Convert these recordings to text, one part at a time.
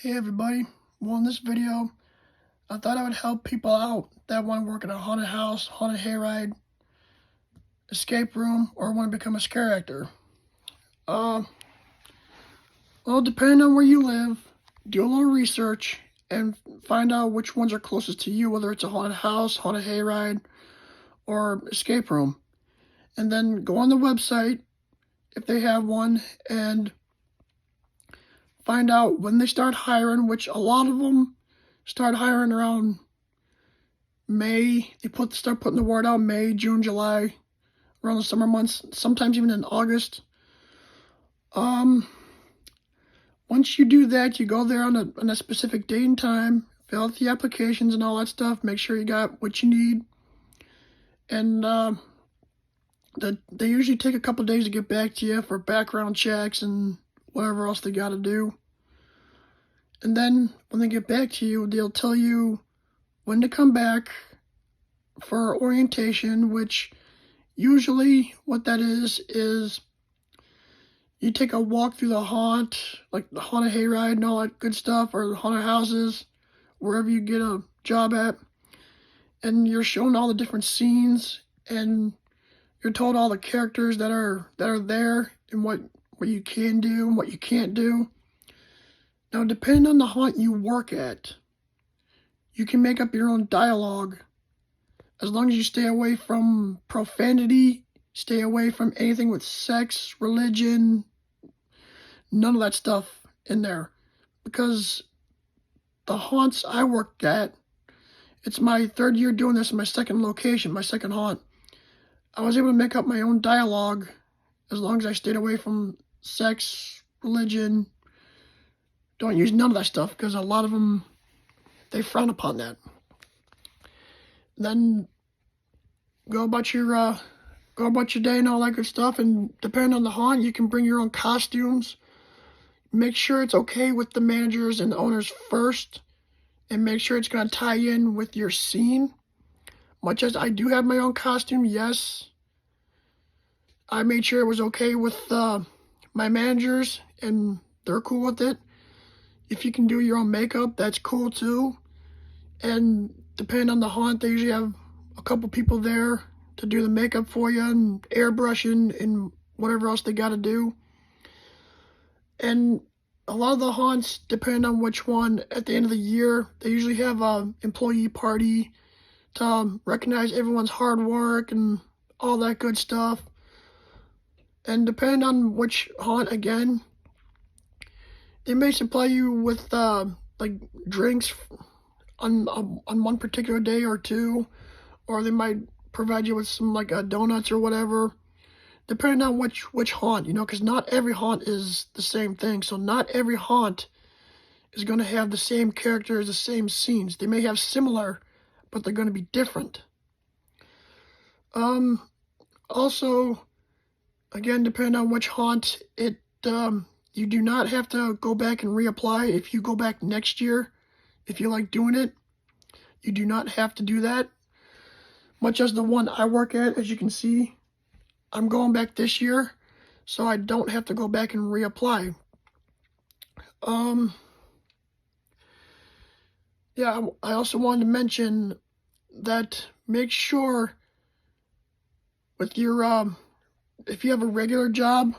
Hey everybody, well in this video, I thought I would help people out that want to work in a haunted house, haunted hayride, escape room, or want to become a scare actor. Uh, well, depending on where you live, do a little research and find out which ones are closest to you, whether it's a haunted house, haunted hayride, or escape room. And then go on the website, if they have one, and find out when they start hiring, which a lot of them start hiring around May. They start putting the word out May, June, July, around the summer months, sometimes even in August. Once you do that, you go there on a specific date and time, fill out the applications and all that stuff, make sure you got what you need. And they usually take a couple days to get back to you for background checks and whatever else they got to do. And then when they get back to you, they'll tell you when to come back for orientation, which usually what that is you take a walk through the haunt, like the haunted hayride and all that good stuff, or the haunted houses, wherever you get a job at, and you're shown all the different scenes, and you're told all the characters that are there, and what you can do and what you can't do. Now, depending on the haunt you work at, you can make up your own dialogue, as long as you stay away from profanity, stay away from anything with sex, religion, none of that stuff in there. Because the haunts I worked at, it's my third year doing this in my second location, my second haunt. I was able to make up my own dialogue as long as I stayed away from sex, religion. Don't use none of that stuff, because a lot of them, they frown upon that. Then go about your day and all that good stuff, and depending on the haunt, you can bring your own costumes. Make sure it's okay with the managers and the owners first, and make sure it's going to tie in with your scene. Much as I do have my own costume, yes, I made sure it was okay with my managers, and they're cool with it. If you can do your own makeup, that's cool too. And depending on the haunt, they usually have a couple people there to do the makeup for you, and airbrushing and whatever else they got to do. And a lot of the haunts, depending on which one, at the end of the year, they usually have an employee party to recognize everyone's hard work and all that good stuff. And depending on which haunt, again, they may supply you with like drinks on one particular day or two, or they might provide you with some like donuts or whatever, depending on which haunt, because not every haunt is the same thing. So not every haunt is going to have the same characters, the same scenes. They may have similar, but they're going to be different. Also, again, depending on which haunt, you do not have to go back and reapply. If you go back next year, if you like doing it, you do not have to do that. Much as the one I work at, as you can see, I'm going back this year, so I don't have to go back and reapply. Yeah, I also wanted to mention that make sure with your, if you have a regular job,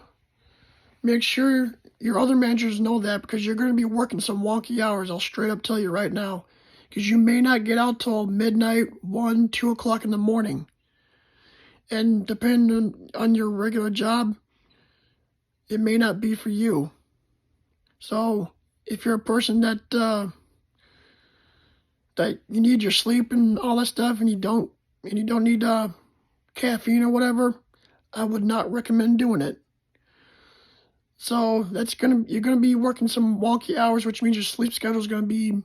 make sure your other managers know that, because you're going to be working some wonky hours, I'll straight up tell you right now. Because you may not get out till midnight, 1, 2 o'clock in the morning. And depending on your regular job, it may not be for you. So if you're a person that you need your sleep and all that stuff, and you don't need caffeine or whatever, I would not recommend doing it. So you're gonna be working some wonky hours, which means your sleep schedule is gonna be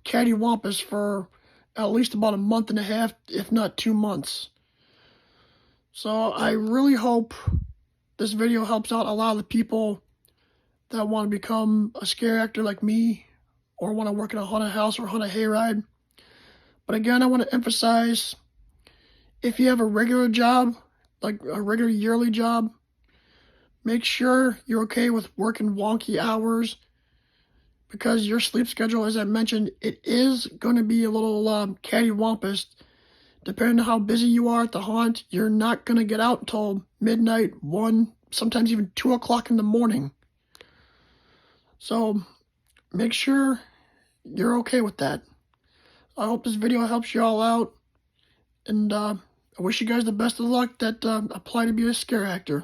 cattywampus for at least about a month and a half, if not 2 months. So I really hope this video helps out a lot of the people that want to become a scare actor like me, or want to work in a haunted house or haunted hayride. But again, I want to emphasize, if you have a regular job, like a regular yearly job, make sure you're okay with working wonky hours, because your sleep schedule, as I mentioned, it is going to be a little cattywampus. Depending on how busy you are at the haunt, you're not going to get out until midnight, 1, sometimes even 2 o'clock in the morning. So make sure you're okay with that. I hope this video helps you all out, and I wish you guys the best of luck that apply to be a scare actor.